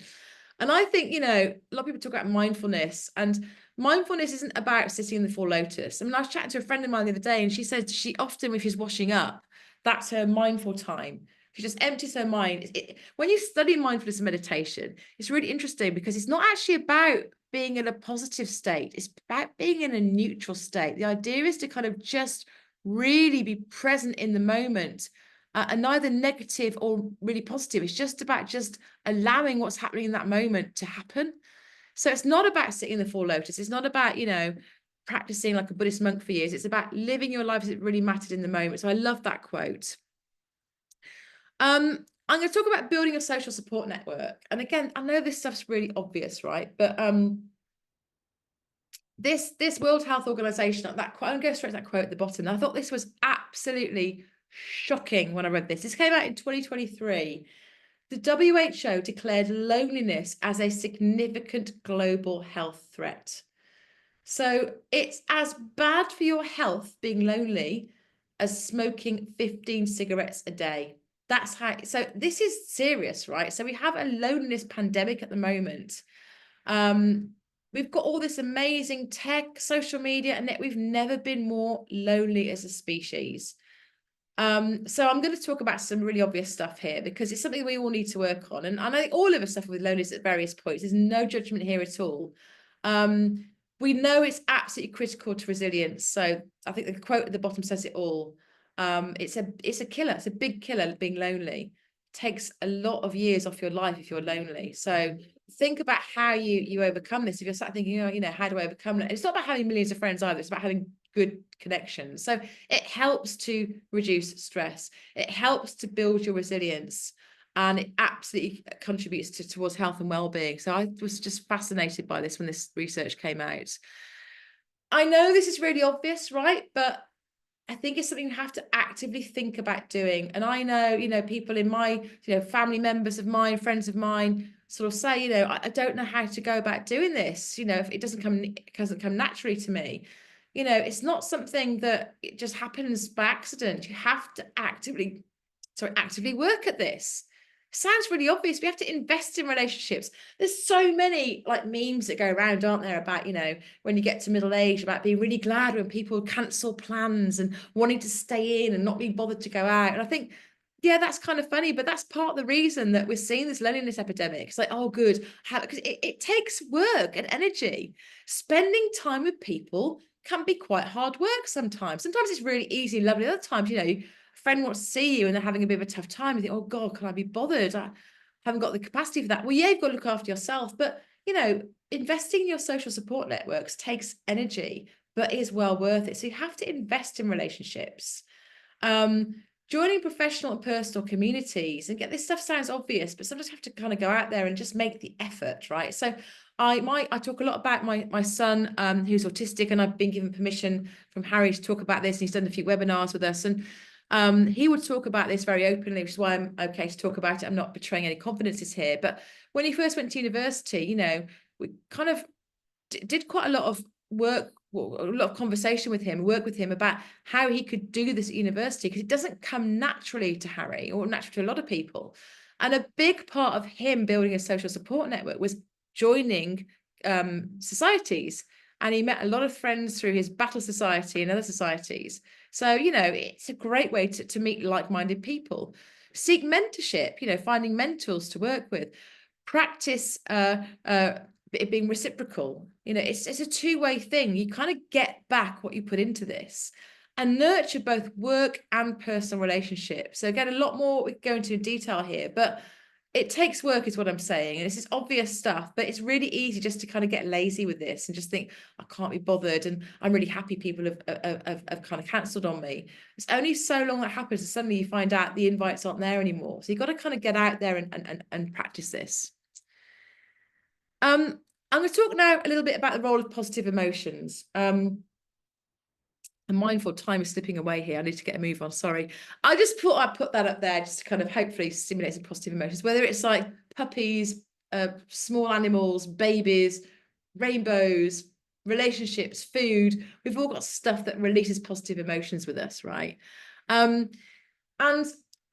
And I think, you know, a lot of people talk about mindfulness, and mindfulness isn't about sitting in the Four Lotus. I mean, I was chatting to a friend of mine the other day, and she said she often, if she's washing up, that's her mindful time. She just empties her mind. When you study mindfulness and meditation, it's really interesting because it's not actually about being in a positive state. It's about being in a neutral state. The idea is to kind of just really be present in the moment, and neither negative or really positive. It's just about just allowing what's happening in that moment to happen. So it's not about sitting in the Four Lotus. It's not about, you know, practicing like a Buddhist monk for years. It's about living your life as it really mattered in the moment. So I love that quote. I'm going to talk about building a social support network. And again, I know this stuff's really obvious, right? But this World Health Organization, that quote, I'm going to go straight to that quote at the bottom. I thought this was absolutely shocking when I read this. This came out in 2023. The WHO declared loneliness as a significant global health threat. So it's as bad for your health being lonely as smoking 15 cigarettes a day. That's how, so this is serious, right? So we have a loneliness pandemic at the moment. We've got all this amazing tech, social media, and yet we've never been more lonely as a species. So I'm going to talk about some really obvious stuff here because it's something we all need to work on. And I think all of us suffer with loneliness at various points. There's no judgment here at all. We know it's absolutely critical to resilience. So I think the quote at the bottom says it all. It's a killer. It's a big killer, being lonely. It takes a lot of years off your life if you're lonely. So think about how you overcome this. If you're sat thinking, you know, how do I overcome it? It's not about having millions of friends either. It's about having good connections. So it helps to reduce stress. It helps to build your resilience, and it absolutely contributes towards health and well-being. So I was just fascinated by this when this research came out. I know this is really obvious, right? But I think it's something you have to actively think about doing. And I know, you know, people in my, you know, family members of mine, friends of mine, sort of say, you know, I don't know how to go about doing this. You know, if it doesn't come naturally to me. You know, it's not something that it just happens by accident. You have to actively work at this. Sounds really obvious. We have to invest in relationships. There's so many like memes that go around, aren't there, about, you know, when you get to middle age, about being really glad when people cancel plans and wanting to stay in and not being bothered to go out. And I think, yeah, that's kind of funny, but that's part of the reason that we're seeing this loneliness epidemic. It's like, oh, good, because it takes work and energy. Spending time with people can be quite hard work sometimes. Sometimes it's really easy and lovely. Other times, you know, friend wants to see you and they're having a bit of a tough time, you think, oh God, can I be bothered? I haven't got the capacity for that. Well, yeah, you've got to look after yourself, but you know, investing in your social support networks takes energy, but is well worth it. So you have to invest in relationships. Joining professional and personal communities, and get this stuff sounds obvious, but sometimes you have to kind of go out there and just make the effort, right? So I talk a lot about my son who's autistic, and I've been given permission from Harry to talk about this, and he's done a few webinars with us, and he would talk about this very openly, which is why I'm okay to talk about it. I'm not betraying any confidences here. But when he first went to university, you know, we kind of did quite a lot of work, a lot of conversation with him, work with him about how he could do this at university, because it doesn't come naturally to Harry or naturally to a lot of people. And a big part of him building a social support network was joining societies. And he met a lot of friends through his battle society and other societies. So, you know, it's a great way to meet like-minded people. Seek mentorship, you know, finding mentors to work with. Practice it being reciprocal. You know, it's a two-way thing. You kind of get back what you put into this, and nurture both work and personal relationships. So again, a lot more we go into in detail here, but it takes work is what I'm saying. And this is obvious stuff, but it's really easy just to kind of get lazy with this and just think, I can't be bothered. And I'm really happy people have kind of cancelled on me. It's only so long that happens, and suddenly you find out the invites aren't there anymore. So you've got to kind of get out there and practice this. I'm going to talk now a little bit about the role of positive emotions. I'm mindful time is slipping away here. I need to get a move on. Sorry. I just thought I'd put that up there just to kind of hopefully stimulate some positive emotions, whether it's like puppies, small animals, babies, rainbows, relationships, food. We've all got stuff that releases positive emotions with us, right? And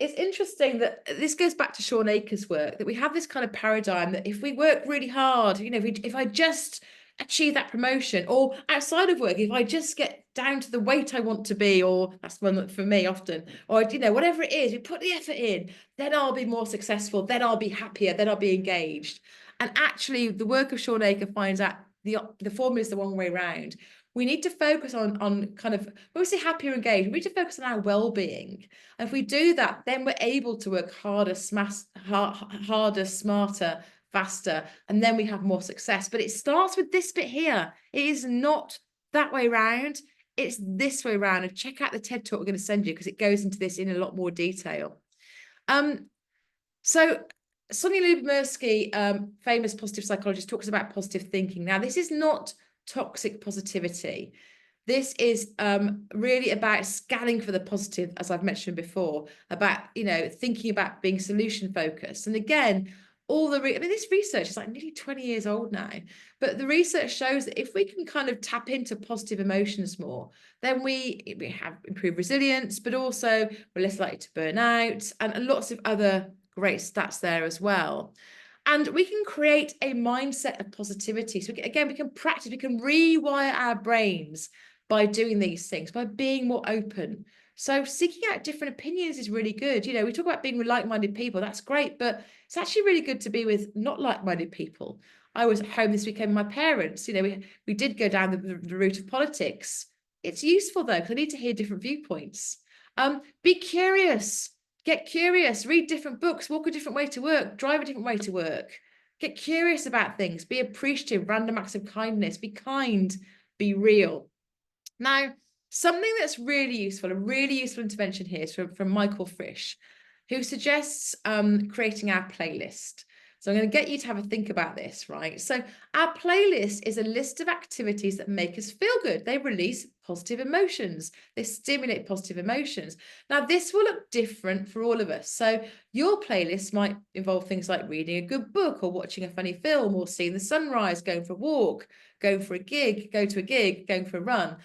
it's interesting that this goes back to Sean Akers' work, that we have this kind of paradigm that if we work really hard, you know, if I just achieve that promotion, or outside of work, if I just get down to the weight I want to be, or that's one for me often, or, you know, whatever it is, we put the effort in, then I'll be more successful, then I'll be happier, then I'll be engaged. And actually, the work of Sean Akers finds out the formula is the wrong way around. We need to focus on kind of, when we say happier, engaged, we need to focus on our well-being. And if we do that, then we're able to work harder, smarter, faster, and then we have more success. But it starts with this bit here. It is not that way around. It's this way around. And check out the TED Talk we're going to send you, because it goes into this in a lot more detail. So Sonia Lyubomirsky, famous positive psychologist, talks about positive thinking. Now, this is not toxic positivity. This is really about scanning for the positive, as I've mentioned before, about, you know, thinking about being solution focused. And again, I mean, this research is like nearly 20 years old now, but the research shows that if we can kind of tap into positive emotions more, then we have improved resilience, but also we're less likely to burn out, and lots of other great stats there as well. And we can create a mindset of positivity. So again, we can practice, we can rewire our brains by doing these things, by being more open. So seeking out different opinions is really good. You know, we talk about being with like-minded people, that's great, but it's actually really good to be with not like-minded people. I was at home this weekend with my parents. You know, we did go down the route of politics. It's useful though, because I need to hear different viewpoints. Be curious. Get curious, read different books, walk a different way to work, drive a different way to work. Get curious about things, be appreciative, random acts of kindness, be kind, be real. Now, something that's really useful, a really useful intervention here is from Michael Frisch, who suggests creating our playlist. So I'm going to get you to have a think about this, right? So our playlist is a list of activities that make us feel good. They release positive emotions. They stimulate positive emotions. Now, this will look different for all of us. So your playlist might involve things like reading a good book, or watching a funny film, or seeing the sunrise, going for a walk, going to a gig, going for a run.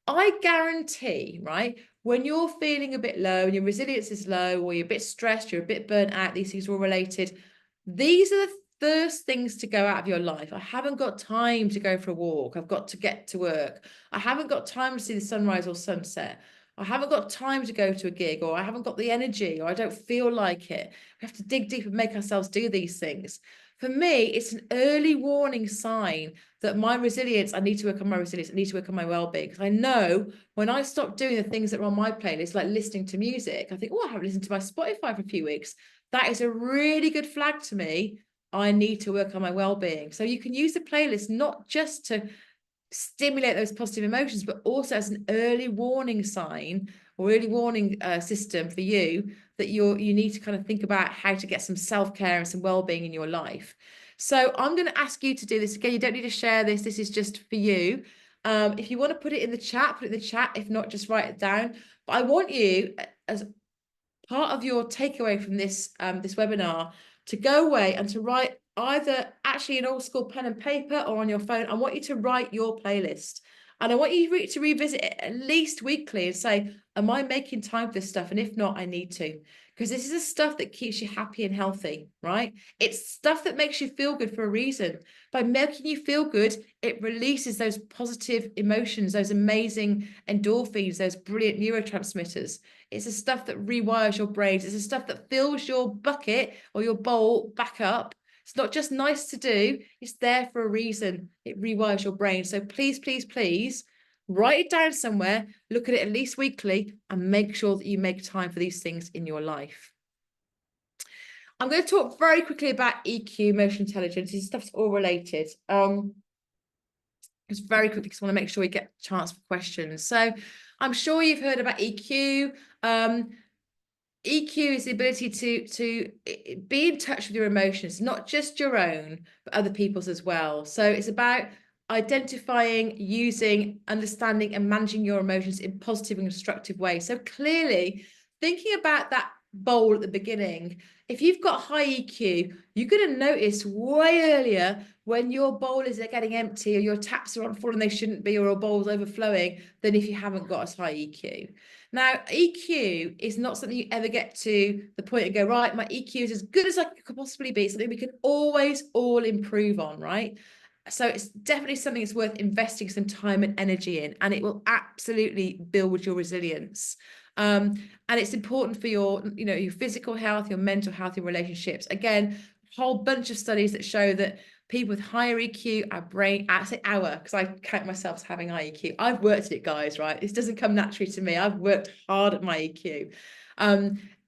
I guarantee, right, when you're feeling a bit low and your resilience is low, or you're a bit stressed, you're a bit burnt out, these things are all related. These are the first things to go out of your life. I haven't got time to go for a walk. I've got to get to work. I haven't got time to see the sunrise or sunset. I haven't got time to go to a gig, or I haven't got the energy, or I don't feel like it. We have to dig deep and make ourselves do these things. For me, it's an early warning sign that my resilience, I need to work on my resilience, I need to work on my well-being. Because I know when I stop doing the things that are on my playlist, like listening to music, I think, oh, I haven't listened to my Spotify for a few weeks. That is a really good flag to me. I need to work on my well-being. So you can use the playlist not just to stimulate those positive emotions, but also as an early warning sign, or early warning system for you, that you need to kind of think about how to get some self-care and some well-being in your life. So I'm going to ask you to do this again. You don't need to share this. This is just for you. If you want to put it in the chat, put it in the chat. If not, just write it down. But I want you, as part of your takeaway from this this webinar, to go away and to write, either actually an old school pen and paper or on your phone. I want you to write your playlist, and I want you to revisit it at least weekly and say, am I making time for this stuff? And if not, I need to, because this is the stuff that keeps you happy and healthy, right? It's stuff that makes you feel good for a reason. By making you feel good, it releases those positive emotions, those amazing endorphins, those brilliant neurotransmitters. It's the stuff that rewires your brains. It's the stuff that fills your bucket or your bowl back up. It's not just nice to do. It's there for a reason. It rewires your brain. So please, please, please write it down somewhere, look at it at least weekly, and make sure that you make time for these things in your life. I'm going to talk very quickly about EQ, emotional intelligence. This stuff's all related. Just very quickly, because I want to make sure we get a chance for questions. So I'm sure you've heard about EQ. EQ is the ability to be in touch with your emotions, not just your own, but other people's as well. So it's about identifying, using, understanding, and managing your emotions in positive and constructive ways. So clearly, thinking about that bowl at the beginning, if you've got high EQ, you're going to notice way earlier when your bowl is getting empty, or your taps are on full and they shouldn't be, or your bowl's overflowing, than if you haven't got as high EQ. Now, EQ is not something you ever get to the point and go, right, my EQ is as good as I could possibly be, something we can always all improve on, right? So it's definitely something that's worth investing some time and energy in, and it will absolutely build your resilience. And it's important for your, your physical health, your mental health, your relationships. Again, a whole bunch of studies that show that people with higher EQ, I say because I count myself as having high EQ. I've worked at it, guys, right? This doesn't come naturally to me. I've worked hard at my EQ.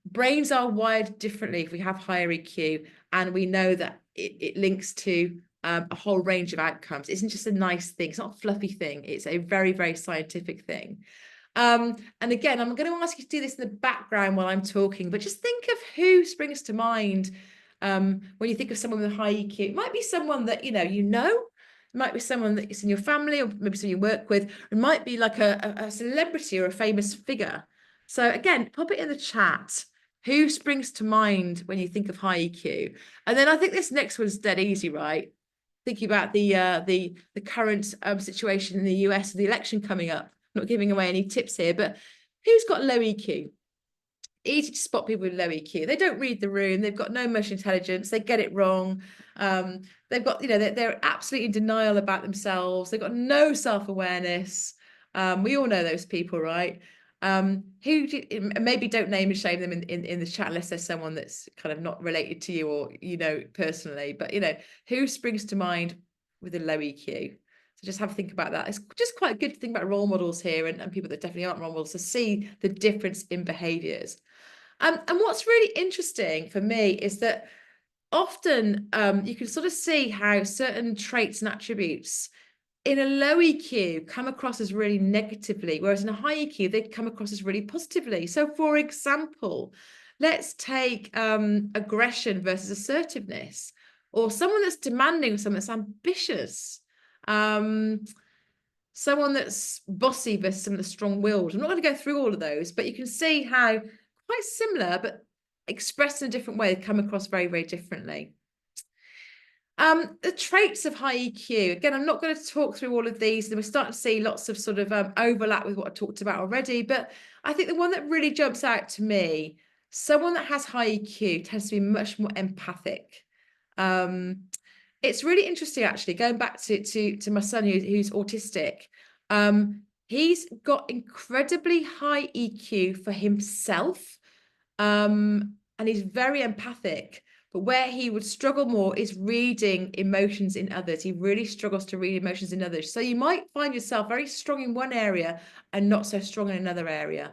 Brains are wired differently if we have higher EQ, and we know that it links to a whole range of outcomes. It isn't just a nice thing. It's not a fluffy thing. It's a very, very scientific thing. And again, I'm going to ask you to do this in the background while I'm talking, but just think of who springs to mind when you think of someone with high EQ. It might be someone that you know, it might be someone that is in your family, or maybe someone you work with. It might be like a celebrity or a famous figure. So again, pop it in the chat. Who springs to mind when you think of high EQ? And then I think this next one's dead easy, right? Thinking about the current situation in the US, the election coming up. I'm not giving away any tips here, but who's got low EQ? Easy to spot people with low EQ. They don't read the room. They've got no emotional intelligence. They get it wrong. They've got, they're absolutely in denial about themselves. They've got no self-awareness. We all know those people, right? Maybe don't name and shame them in the chat unless there's someone that's kind of not related to you or personally. But who springs to mind with a low EQ? So just have a think about that. It's just quite good to think about role models here and people that definitely aren't role models, to see the difference in behaviors. And what's really interesting for me is that often you can sort of see how certain traits and attributes in a low EQ come across as really negatively, whereas in a high EQ, they come across as really positively. So for example, let's take aggression versus assertiveness, or someone that's demanding, or someone that's ambitious. Someone that's bossy versus someone that's strong-willed. I'm not going to go through all of those, but you can see how quite similar, but expressed in a different way, they come across very, very differently. The traits of high EQ. Again, I'm not going to talk through all of these. We're starting to see lots of sort of overlap with what I talked about already, but I think the one that really jumps out to me, someone that has high EQ tends to be much more empathic. It's really interesting, actually, going back to my son who's autistic. He's got incredibly high EQ for himself, and he's very empathic. But where he would struggle more is reading emotions in others. He really struggles to read emotions in others. So you might find yourself very strong in one area and not so strong in another area.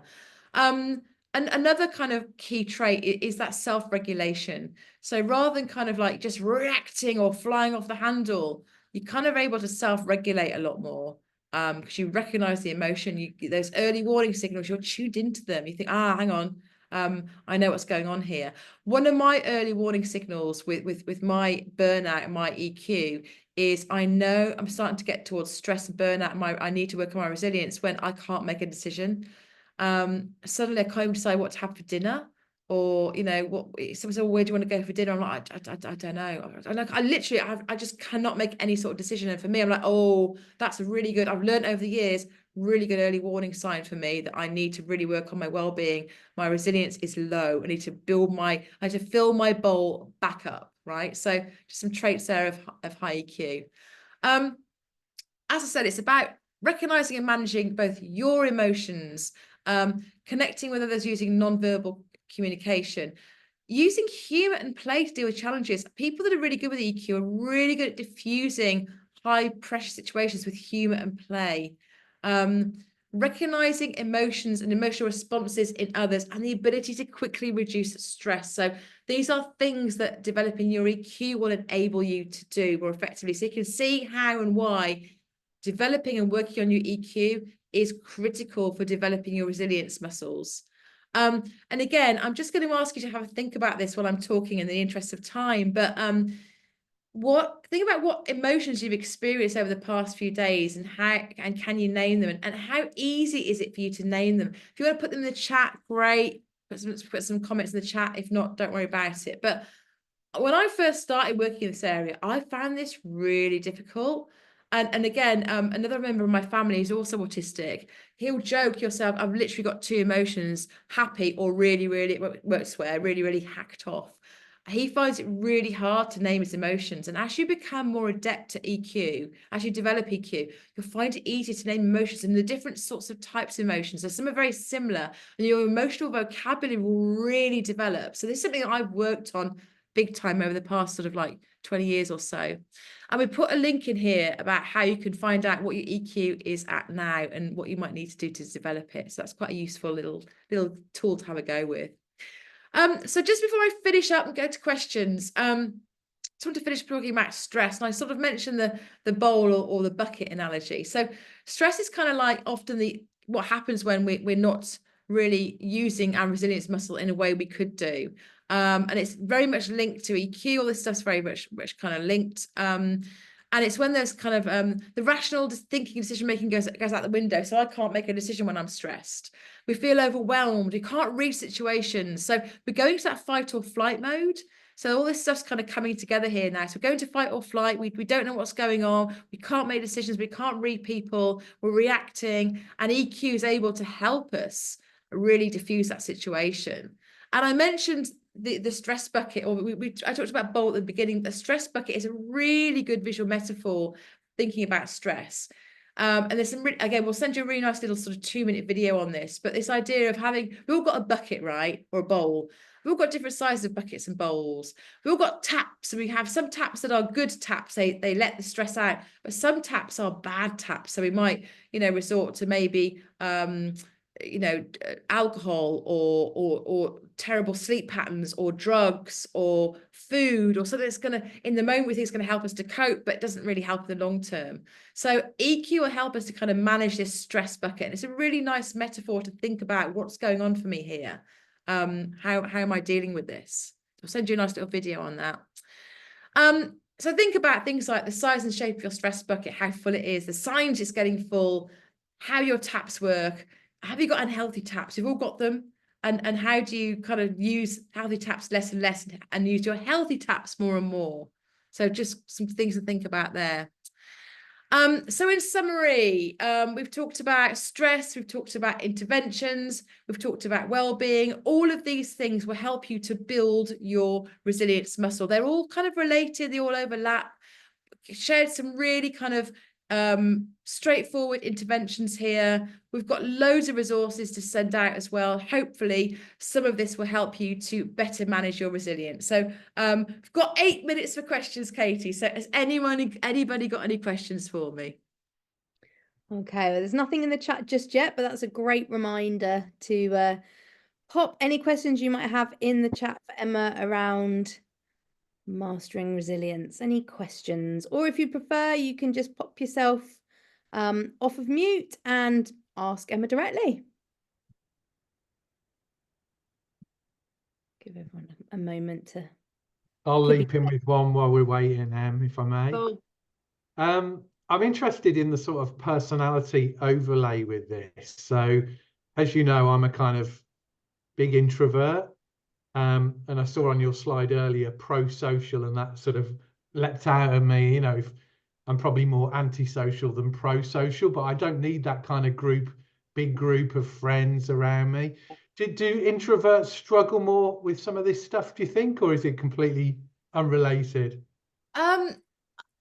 And another kind of key trait is that self-regulation. So rather than kind of like just reacting or flying off the handle, you're kind of able to self-regulate a lot more, because you recognize the emotion. Those early warning signals, you're tuned into them. You think, hang on, I know what's going on here. One of my early warning signals with my burnout and my EQ is I know I'm starting to get towards stress and burnout, and I need to work on my resilience when I can't make a decision. Suddenly I can't even decide what to have for dinner, or what someone said, where do you want to go for dinner? I'm like, I don't know. I literally I just cannot make any sort of decision. And for me, I'm like, oh, that's a really good, I've learned over the years, really good early warning sign for me that I need to really work on my well-being. My resilience is low. I need to fill my bowl back up, right? So just some traits there of high EQ. As I said, it's about recognizing and managing both your emotions, connecting with others using non-verbal communication, using humor and play to deal with challenges. People that are really good with EQ are really good at diffusing high pressure situations with humor and play. Recognizing emotions and emotional responses in others, and the ability to quickly reduce stress. So these are things that developing your EQ will enable you to do more effectively. So you can see how and why developing and working on your EQ is critical for developing your resilience muscles. And again, I'm just going to ask you to have a think about this while I'm talking in the interest of time, but think about what emotions you've experienced over the past few days, and can you name them, and how easy is it for you to name them? If you want to put them in the chat, great. Put some comments in the chat. If not, don't worry about it. But when I first started working in this area, I found this really difficult. And again, another member of my family is also autistic. He'll joke yourself, I've literally got 2 emotions, happy or really, really, won't swear, really, really hacked off. He finds it really hard to name his emotions. And as you become more adept at EQ, as you develop EQ, you'll find it easier to name emotions and the different sorts of types of emotions. So some are very similar, and your emotional vocabulary will really develop. So this is something that I've worked on big time over the past sort of like 20 years or so. And we put a link in here about how you can find out what your EQ is at now and what you might need to do to develop it. So that's quite a useful little tool to have a go with. So just before I finish up and go to questions, I just want to finish talking about stress. And I sort of mentioned the bowl or the bucket analogy. So stress is kind of like often what happens when we're not really using our resilience muscle in a way we could do. And it's very much linked to EQ. All this stuff's very much kind of linked. And it's when there's kind of the rational thinking, decision making goes out the window. So I can't make a decision when I'm stressed. We feel overwhelmed. We can't read situations. So we're going to that fight or flight mode. So all this stuff's kind of coming together here now. So we're going to fight or flight. We don't know what's going on. We can't make decisions. We can't read people. We're reacting. And EQ is able to help us really diffuse that situation. And I mentioned the stress bucket, or I talked about bowl at the beginning. The stress bucket is a really good visual metaphor thinking about stress. And there's some, again, we'll send you a really nice little sort of 2-minute video on this, but this idea of we've all got a bucket, right? Or a bowl. We've all got different sizes of buckets and bowls. We've all got taps, and we have some taps that are good taps. They let the stress out, but some taps are bad taps. So we might, resort to maybe, alcohol or terrible sleep patterns or drugs or food or something that's going to, in the moment, we think is going to help us to cope, but it doesn't really help in the long term. So EQ will help us to kind of manage this stress bucket. And it's a really nice metaphor to think about what's going on for me here. How am I dealing with this? I'll send you a nice little video on that. So think about things like the size and shape of your stress bucket, how full it is, the signs it's getting full, how your taps work. Have you got unhealthy taps? You've all got them. And how do you kind of use healthy taps less and less and use your healthy taps more and more? So just some things to think about there. So in summary, we've talked about stress, we've talked about interventions, we've talked about well-being. All of these things will help you to build your resilience muscle. They're all kind of related, they all overlap. Shared some really kind of straightforward interventions here. We've got loads of resources to send out as well. Hopefully some of this will help you to better manage your resilience. So we've got 8 minutes for questions, Katie. So has anybody got any questions for me? Okay, well, there's nothing in the chat just yet, but that's a great reminder to pop any questions you might have in the chat for Emma around mastering resilience. Any questions? Or if you prefer, you can just pop yourself off of mute and ask Emma directly. Give everyone a moment to... I'll leap in with one while we're waiting, if I may. Cool. I'm interested in the sort of personality overlay with this. So, as you know, I'm a kind of big introvert. And I saw on your slide earlier, pro-social, and that sort of leapt out at me. I'm probably more antisocial than pro-social, but I don't need that kind of big group of friends around me. Do introverts struggle more with some of this stuff, do you think, or is it completely unrelated?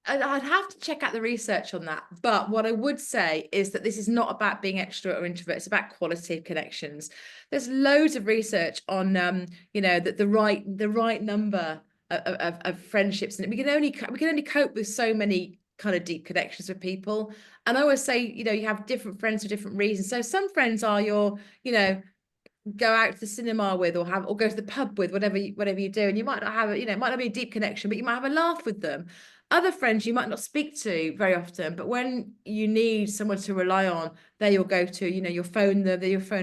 I'd have to check out the research on that. But what I would say is that this is not about being extrovert or introvert. It's about quality of connections. There's loads of research on, that the right number of friendships, and we can only cope with so many kind of deep connections with people. And I always say, you have different friends for different reasons. So some friends are your, go out to the cinema with, or go to the pub with, whatever you do, and you might not have it might not be a deep connection, but you might have a laugh with them. Other friends you might not speak to very often, but when you need someone to rely on, they're your go-to. You'll phone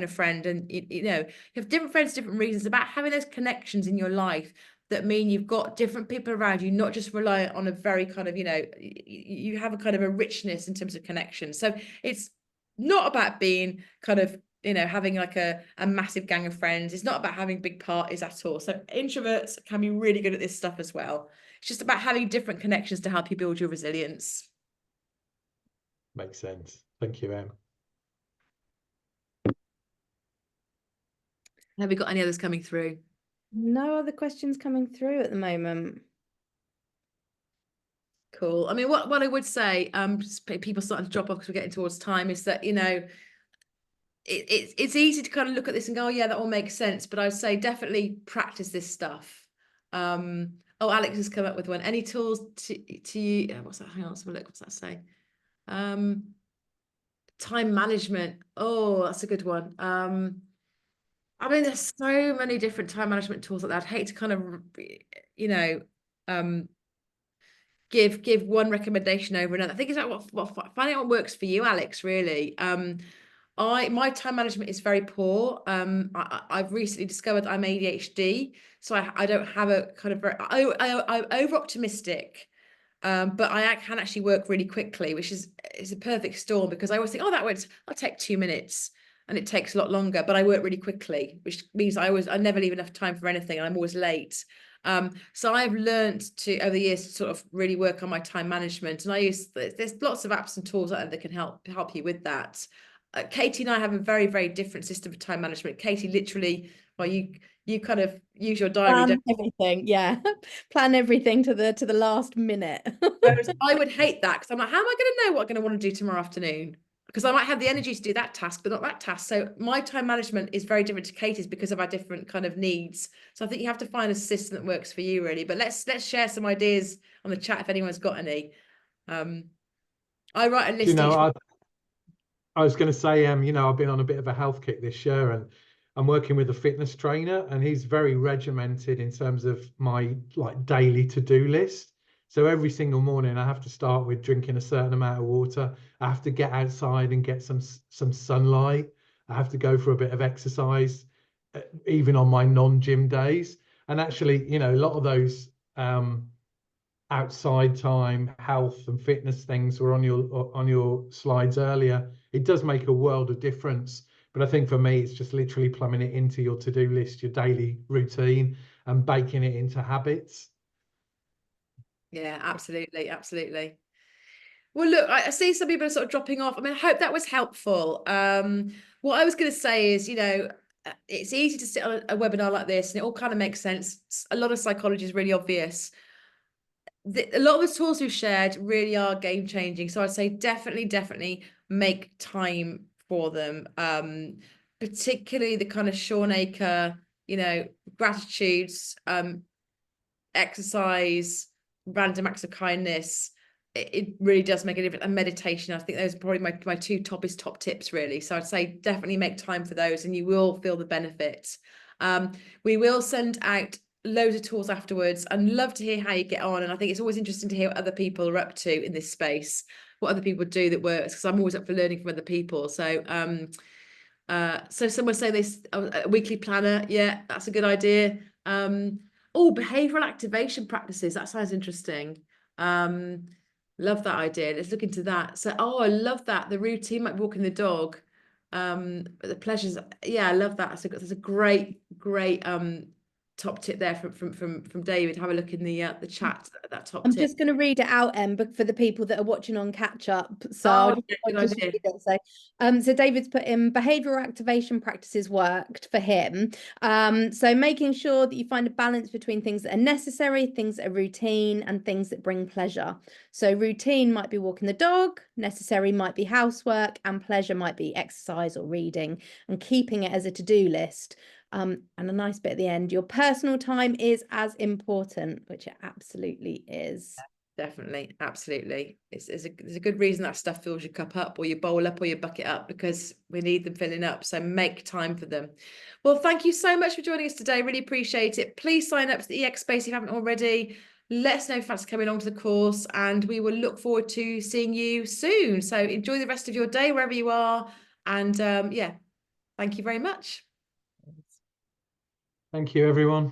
a friend, and you have different friends, different reasons. About having those connections in your life that mean you've got different people around you, not just rely on a very kind of you have a kind of a richness in terms of connection. So it's not about being kind of having like a massive gang of friends. It's not about having big parties at all. So introverts can be really good at this stuff as well. It's just about having different connections to help you build your resilience. Makes sense. Thank you, Em. Have we got any others coming through? No other questions coming through at the moment. Cool. I mean, what I would say, people starting to drop off because we're getting towards time, is that, you know, it's easy to kind of look at this and go, oh yeah, that all makes sense. But I'd say definitely practice this stuff. Oh, Alex has come up with one. Any tools to you? What's that? Hang on, let's have a look. What's that say? Time management. Oh, that's a good one. I mean, there's so many different time management tools like that. I'd hate to kind of, you know, give one recommendation over another. I think it's like finding out what works for you, Alex, really. My time management is very poor. I've recently discovered I'm ADHD, so I don't have a kind of I'm over optimistic. But I can actually work really quickly, which is a perfect storm, because I always think, oh, I'll take 2 minutes, and it takes a lot longer, but I work really quickly, which means I never leave enough time for anything, and I'm always late. So I've learned to over the years to sort of really work on my time management, and there's lots of apps and tools out there that can help you with that. Katie and I have a very, very different system of time management. Katie literally, well, you kind of use your diary. Plan everything, yeah. Plan everything to the last minute. Whereas I would hate that, because I'm like, how am I going to know what I'm going to want to do tomorrow afternoon? Because I might have the energy to do that task, but not that task. So my time management is very different to Katie's because of our different kind of needs. So I think you have to find a system that works for you, really. But let's share some ideas on the chat if anyone's got any. I write a list. You know, I was going to say, you know, I've been on a bit of a health kick this year, and I'm working with a fitness trainer, and he's very regimented in terms of my like daily to-do list. So every single morning I have to start with drinking a certain amount of water. I have to get outside and get some sunlight. I have to go for a bit of exercise, even on my non-gym days. And actually, you know, a lot of those outside time, health and fitness things were on your slides earlier. It does make a world of difference. But I think for me, it's just literally plumbing it into your to-do list, your daily routine, and baking it into habits. Yeah, absolutely, absolutely. Well, look, I see some people are sort of dropping off. I mean, I hope that was helpful. What I was going to say is, you know, it's easy to sit on a webinar like this, and it all kind of makes sense. A lot of psychology is really obvious. A lot of the tools we've shared really are game changing. So I'd say definitely make time for them. Particularly the kind of Sean Aker, you know, gratitudes, exercise, random acts of kindness. It really does make a difference. And meditation, I think those are probably my two top tips, really. So I'd say definitely make time for those, and you will feel the benefits. We will send out loads of tools afterwards, and love to hear how you get on. And I think it's always interesting to hear what other people are up to in this space, what other people do that works, because I'm always up for learning from other people. So so someone say this, a weekly planner. Yeah, that's a good idea. Oh, behavioral activation practices. That sounds interesting. Love that idea. Let's look into that. So, oh, I love that. The routine, like walking the dog. The pleasures. Yeah, I love that. That's a great top tip there from David. Have a look in the chat. That top I'm tip. just going to read it out, but for the people that are watching on catch up. So Oh, I'll just read it. So David's put in behavioral activation practices worked for him. So making sure that you find a balance between things that are necessary, things that are routine, and things that bring pleasure. So routine might be walking the dog, necessary might be housework, and pleasure might be exercise or reading, and keeping it as a to-do list. And a nice bit at the end, your personal time is as important, which it absolutely is. Definitely, absolutely. There's a good reason that stuff fills your cup up, or your bowl up, or your bucket up, because we need them filling up. So make time for them. Well, thank you so much for joining us today. Really appreciate it. Please sign up to the EX Space if you haven't already. Let us know if that's coming along to the course, and we will look forward to seeing you soon. So enjoy the rest of your day wherever you are. And yeah, thank you very much. Thank you, everyone.